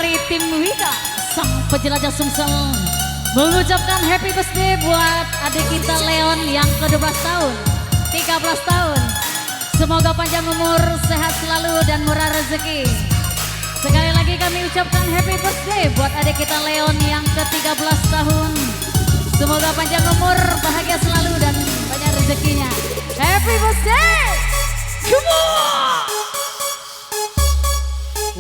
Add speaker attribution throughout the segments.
Speaker 1: dari tim Wika, sang penjelajah Sumsel, mengucapkan happy birthday buat adik kita Leon yang ke-12 tahun, 13 tahun. Semoga panjang umur, sehat selalu dan murah rezeki. Sekali lagi kami ucapkan happy birthday buat adik kita Leon yang ke-13 tahun. Semoga panjang umur, bahagia selalu dan banyak rezekinya. Happy birthday! Semua!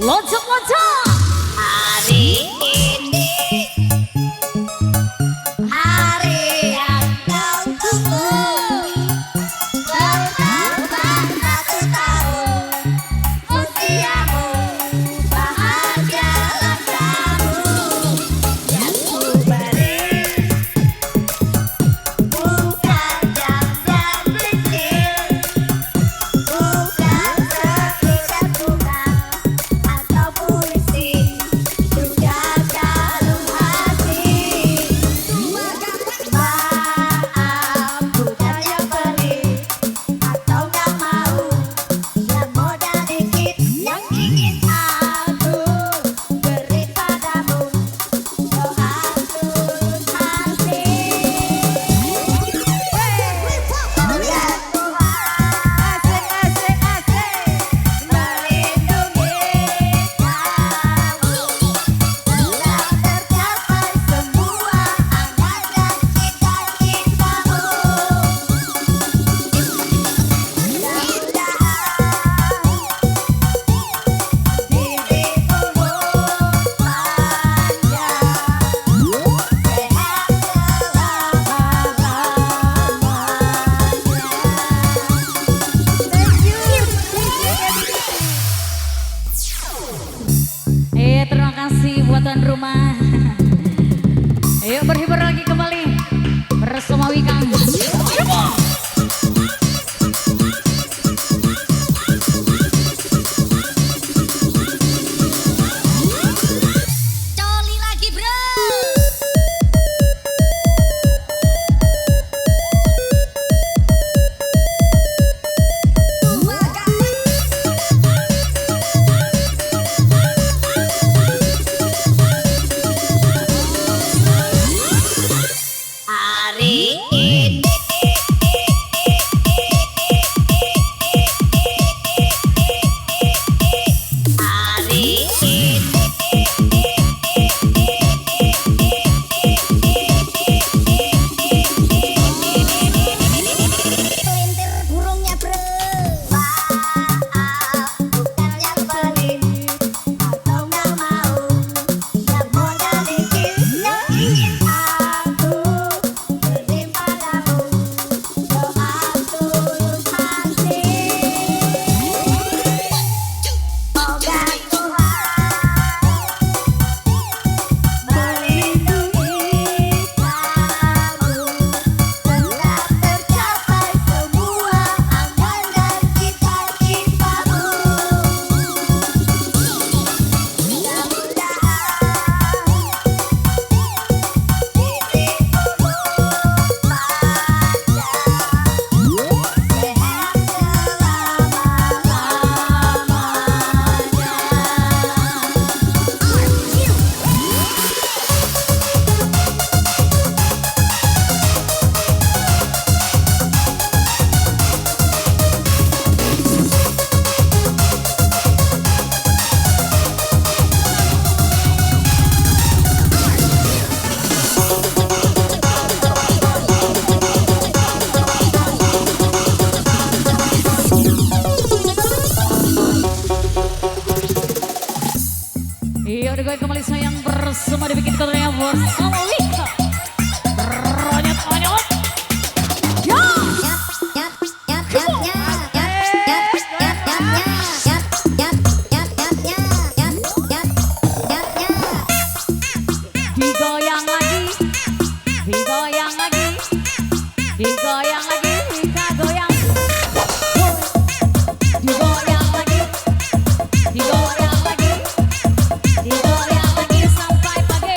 Speaker 1: Loncat-loncat!
Speaker 2: Hari ini hari yang kau tunggu, bertambah 1 tahun usiamu, bahagialah kamu yang ku beri. Bukan jam-jam berisik, bukan sekedar bunga atau puisi, juga kalung hati. Maaf bukan yang pelit atau gak mau, yang modal dikit yang ingin aku beri padamu, doa tulus hati. Semoga Tuhan melindungi kamu, tetap tercapai semua angan dan cita-citamu.
Speaker 1: Terima kasih buat tuan rumah. Ayo berhibur lagi kembali bersama Wika.
Speaker 2: Coli lagi, bro. Hari ini hari ini pelintir burungnya, bro. Maaf bukan yang pelit atau gak mau, yang modal dikit yang ingin aku beri padamu, doa tulus hati. Semoga Tuhan melindungi kamu, tetap tercapai semua angan dan cita-citamu.
Speaker 1: Iya udah gue kembali sayang bersama dibikin kotornya bersama Wika. Ronyot-ronyot. Ya. Digoyang lagi, digoyang lagi, digoyang lagi, Wika goyang. Digoyang lagi, digoyang lagi, digoyang lagi sampai pagi.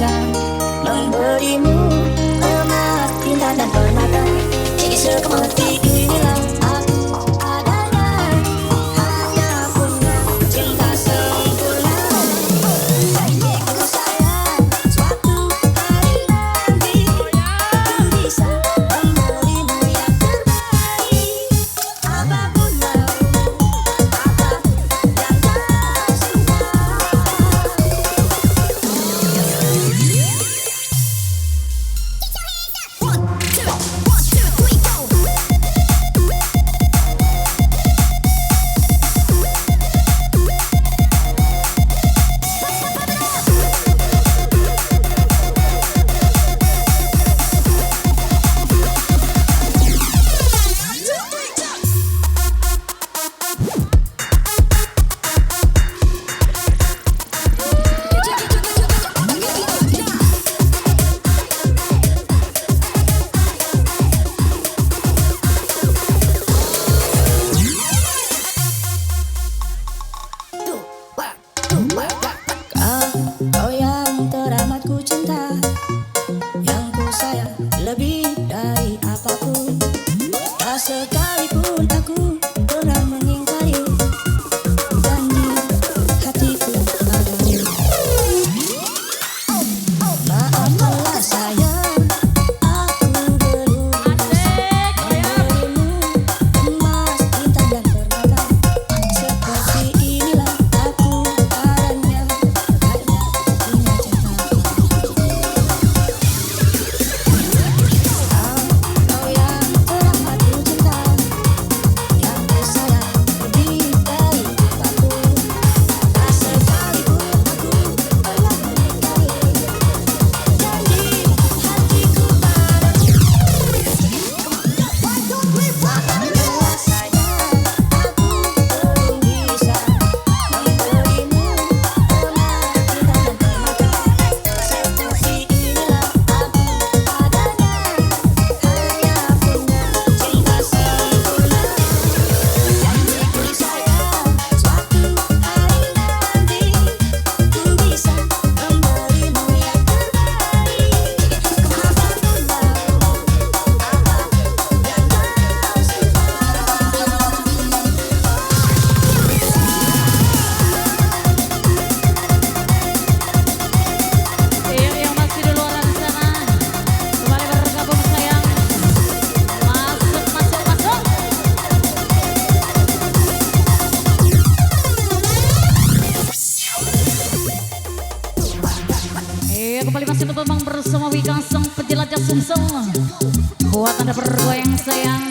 Speaker 2: bisa memberimu emas, bintang dan permata. Jadi seperti inilah aku adanya, hanya punya cinta sempurna. Janjiku sayang, suatu hari nanti ku bisa memberimu yang terbaik. Apapun maumu, apapun yang kau suka. Kau yang teramat ku cinta, yang ku sayang lebih dari apapun. Tak sekalipun aku pernah mengingkari janji hatiku padamu. Maafkanlah sayang, aku belum memberimu emas, bintang dan permata. Seperti inilah aku adanya, hanya punya cinta. Kau yang teramat ku cinta, yang ku sayang lebih dari apapun. Tak sekalipun aku pernah mengingkari janji hatiku padamu. Maafkanlah sayang, aku belum bisa memberimu emas, bintang dan permata. Seperti inilah aku adanya, hanya punya cinta sempurna. Janjiku sayang, suatu hari nanti ku bisa memberimu yang terbaik. Apapun maumu, apapun yang kau suka.
Speaker 1: Yang masih di luar sana, kembali bergabung sayang. Masuk, masuk, masuk. Kembali masih berkembang bersama Wika sang penjelajah Sumsel. Buat anda bergoyang sayang.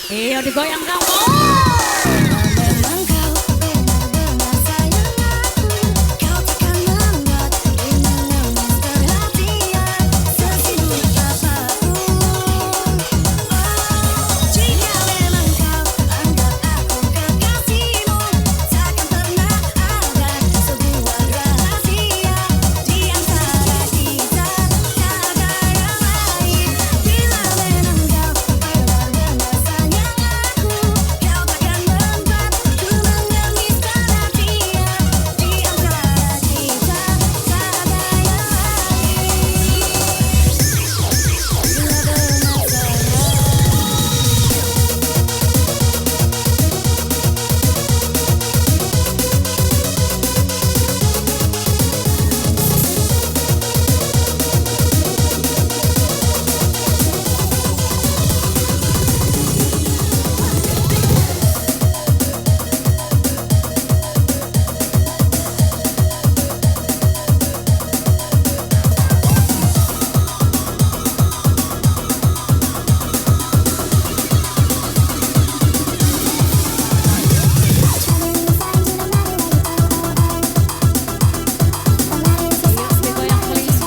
Speaker 1: Iya digoyang kamu.
Speaker 2: Memang kau benar-benar sayang aku. Kau takkan membuat menangis perhatian sesibuk apapun. Jika memang kau anggap aku kekasihmu, takkan pernah ada sebuah rahasia di antara kita, tak ada yang lain. Bila memang kau benar-benar sayang aku, kau takkan membuat ku menangis perhatian di antara kita, tak ada yang lain. Bila benar
Speaker 1: Digoyang please.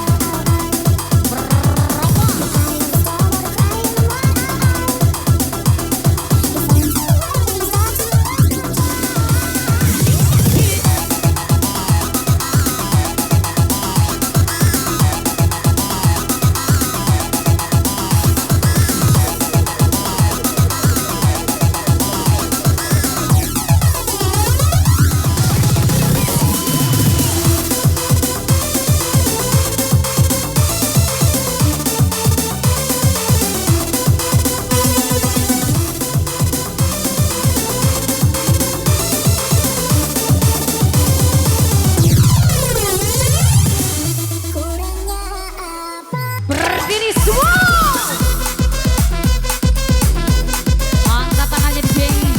Speaker 2: kurangnya apa?
Speaker 1: Berdiri semua. Angkat tangannya di sini.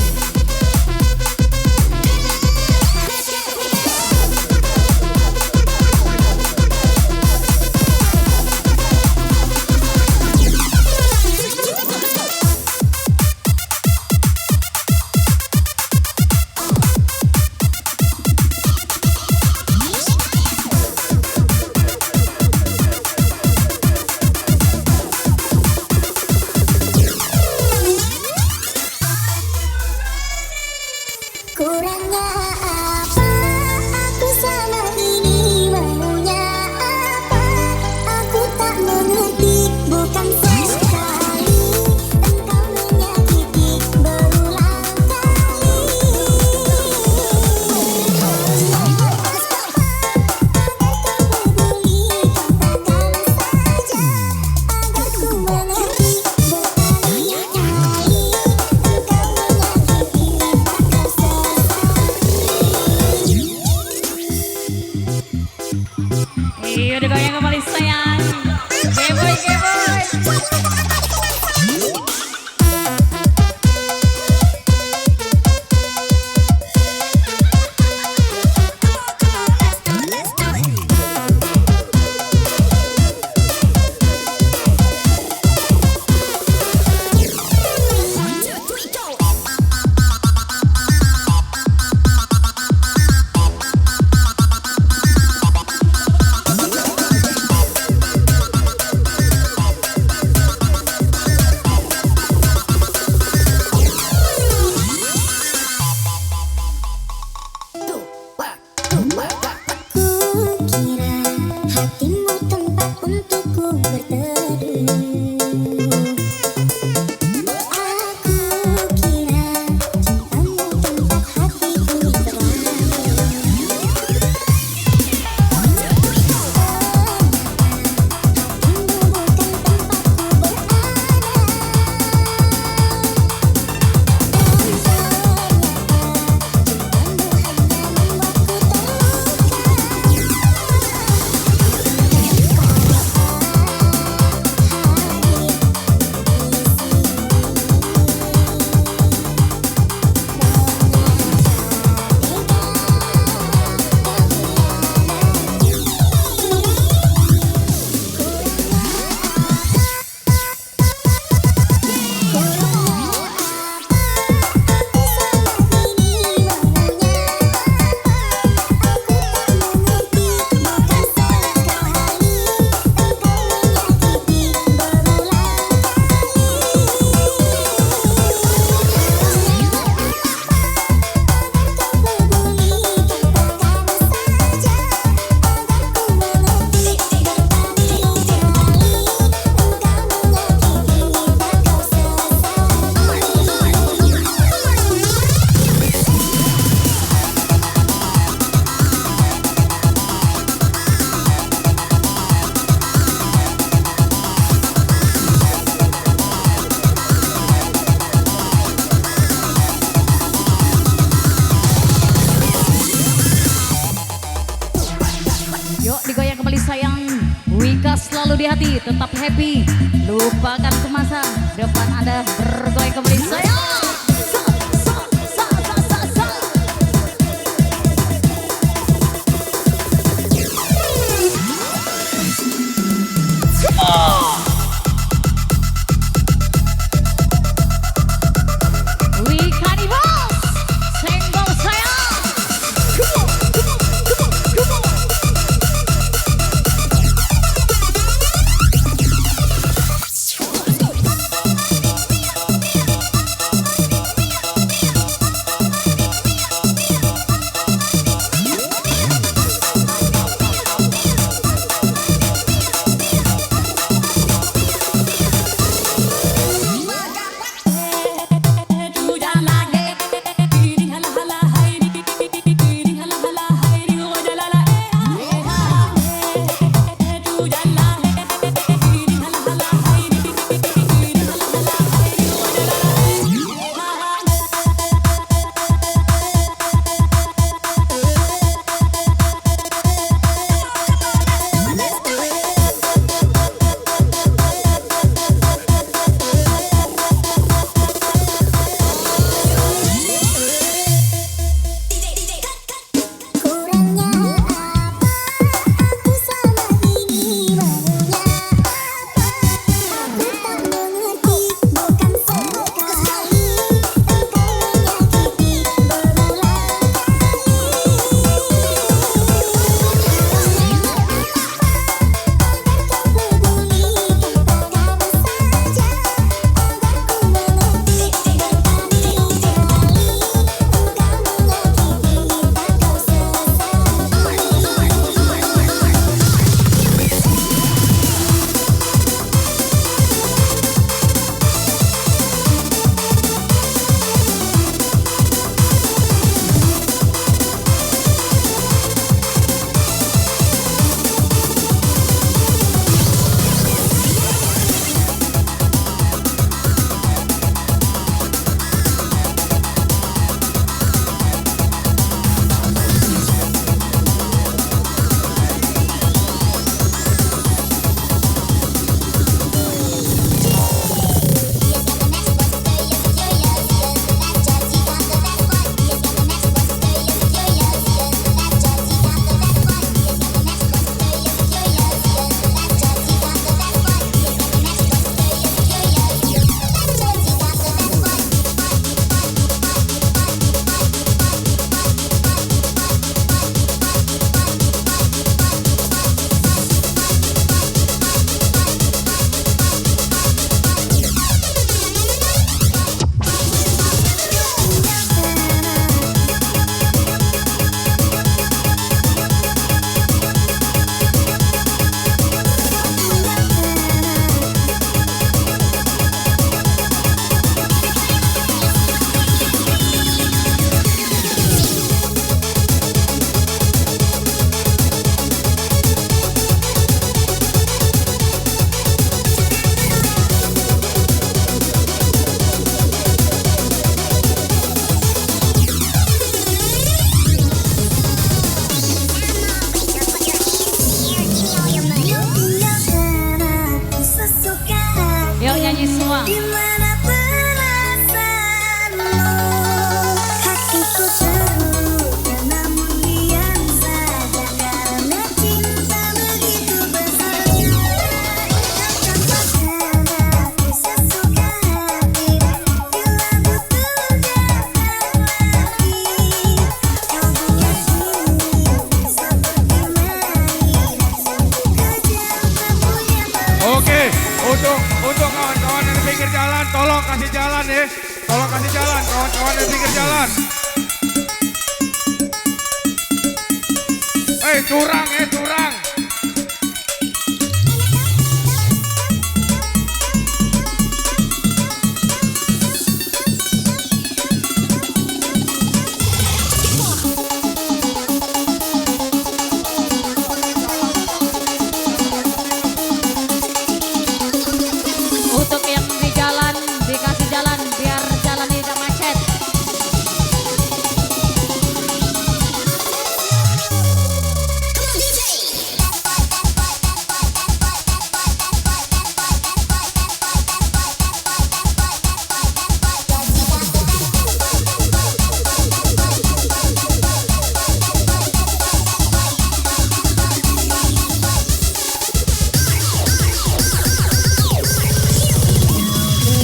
Speaker 2: Kurangnya apa? Aku sama ini maunya apa? Aku tak mengerti, bukan sekali engkau menyakiti berulang kali. Agar kau peduli, katakan saja agar ku mengerti berkali-kali engkau menyakiti tak sesali.
Speaker 1: Iya digoyang kembali sayang. Geboy geboy.
Speaker 2: untukku berteduh. Aku kira cintamu tempat hatiku berlabuh. Rindu bukan tempatku berada. Dan ternyata cintamu hanya membuatku
Speaker 1: Yuk digoyang kembali sayang. Wika selalu di hati, tetap happy. Lupakan kemasan, depan Anda bergoyang kembali sayang. Wika nih bos, senggol sayang. Kurangnya apa aku sama ini
Speaker 3: kasih jalan ya. Tolong kasih jalan, kawan-kawan di pinggir jalan. Curang ya, curang.
Speaker 1: Untuk yang di jalan, dikasih jalan biar jalan tidak macet.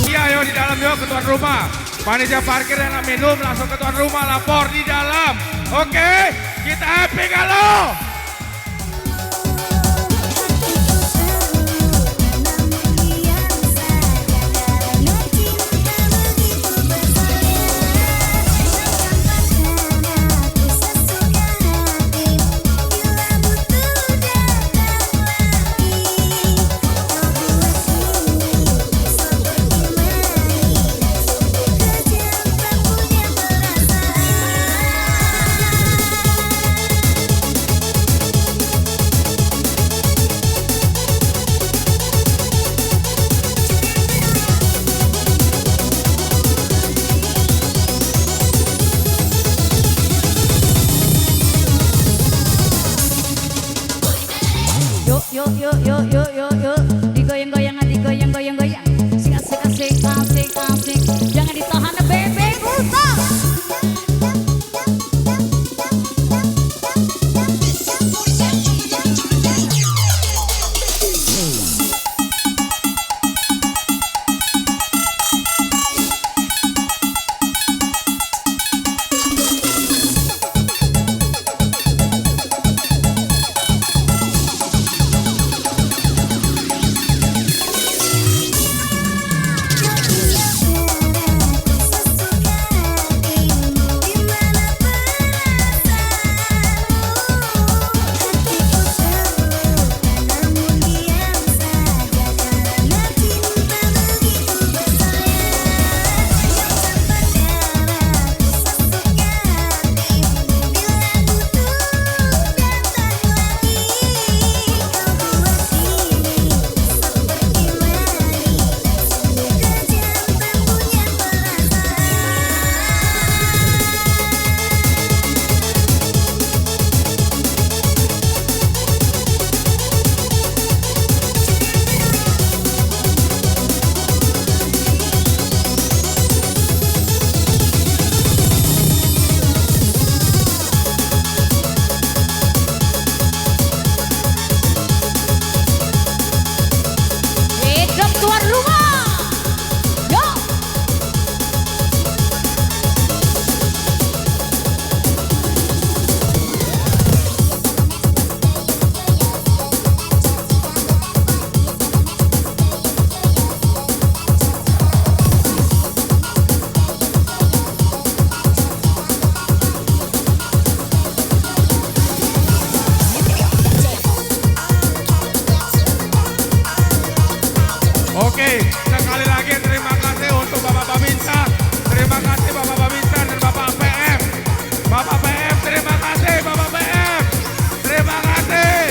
Speaker 3: Iya, ayo di dalam yuk ke tuan rumah. Panitia parkir yang minum langsung ke tuan rumah, lapor di dalam. Oke, kita happy kalau. Yuk, digoyang-goyang, digoyang-goyang, asik, asik, asik, asik, asik, jangan ditahan, bebek utang. Hidup tuan rumah. Yuk. Oke, sekali lagi terima kasih untuk Bapak Babinsa. Terima kasih Bapak Babinsa dan Bapak PM. Bapak PM, terima kasih Bapak PM. Terima kasih.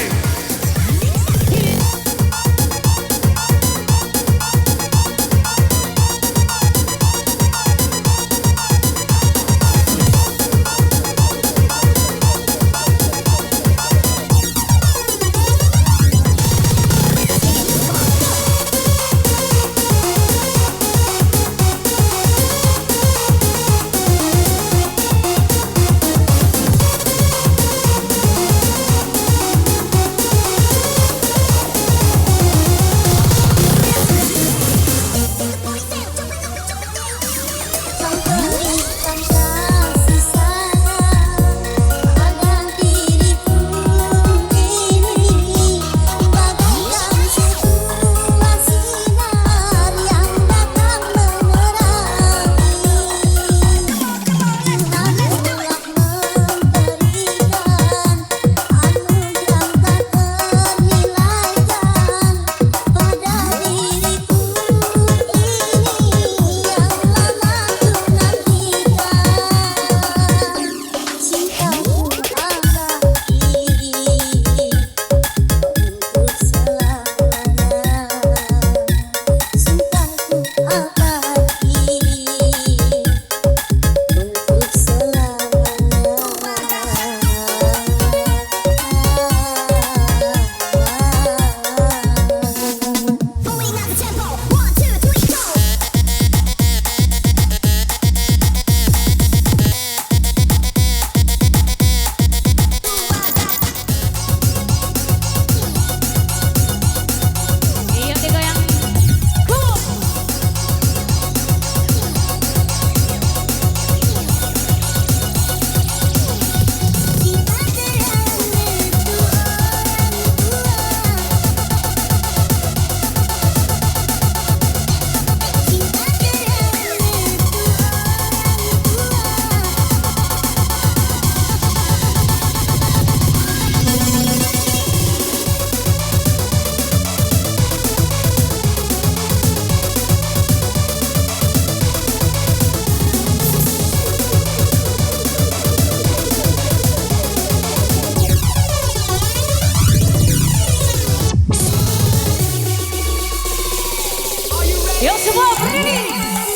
Speaker 1: Yuk semua berdiri.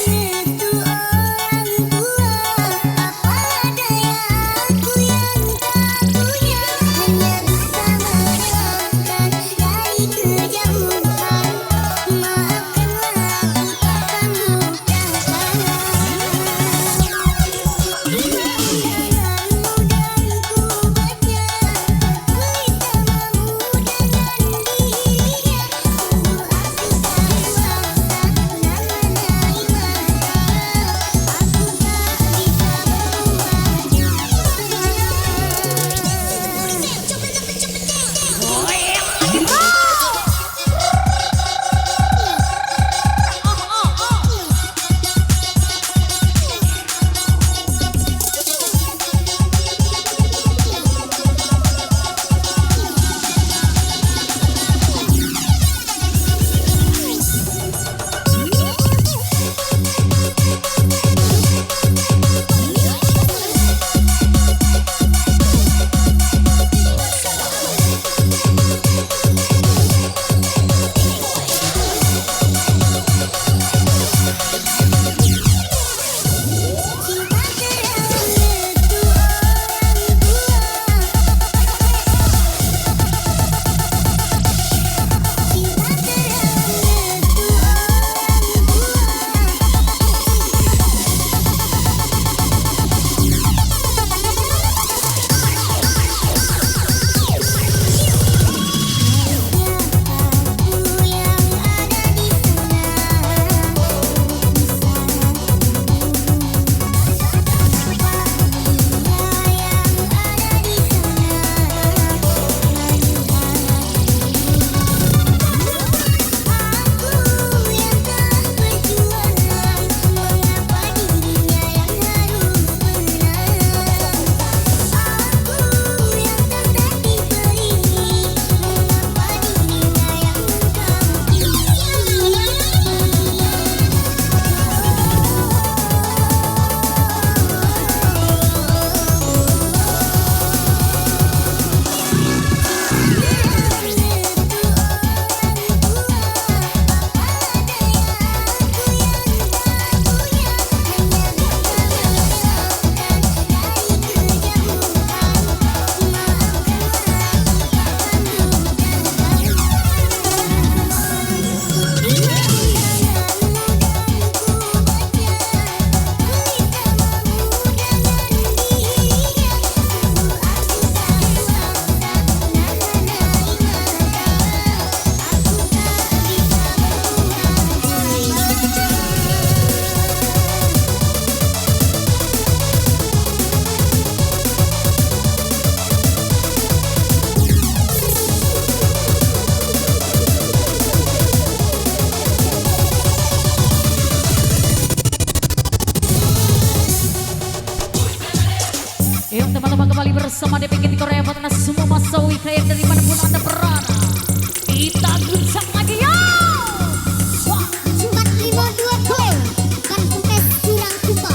Speaker 2: Itu orang tua, apa daya aku yang tak punya, hanya bisa mendoakan dari kejauhan. Maafkanlah aku takkan mudah kalah. Jangan mudah ku baca, ku tak mau dengan dirinya. Sungguh aku
Speaker 1: Yuk teman-teman kembali bersama DPGT Korea Batnas semua masawi kayak dari manapun anda berada. Kita guncang lagi ya.
Speaker 2: Wah, 452 gol, bukan pemain kurang kupa.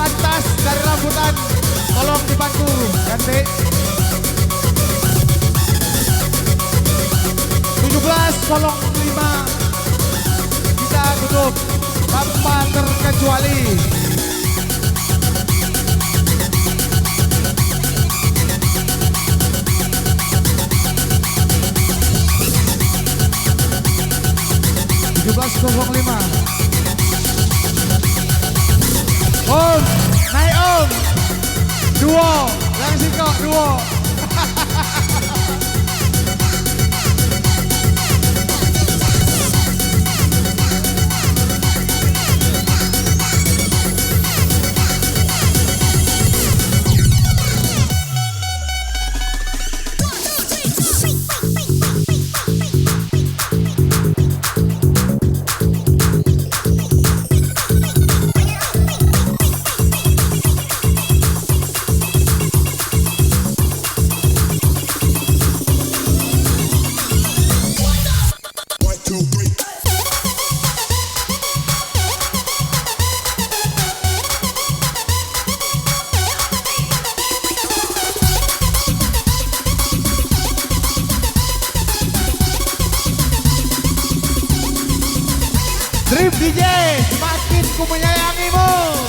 Speaker 4: Lantas dari rambutan, tolong dibantu ganti. 17.05 kita tutup tanpa terkecuali. Om, naik om. Duo, langsung kok duo. Dream DJ, semakin ku menyayangimu.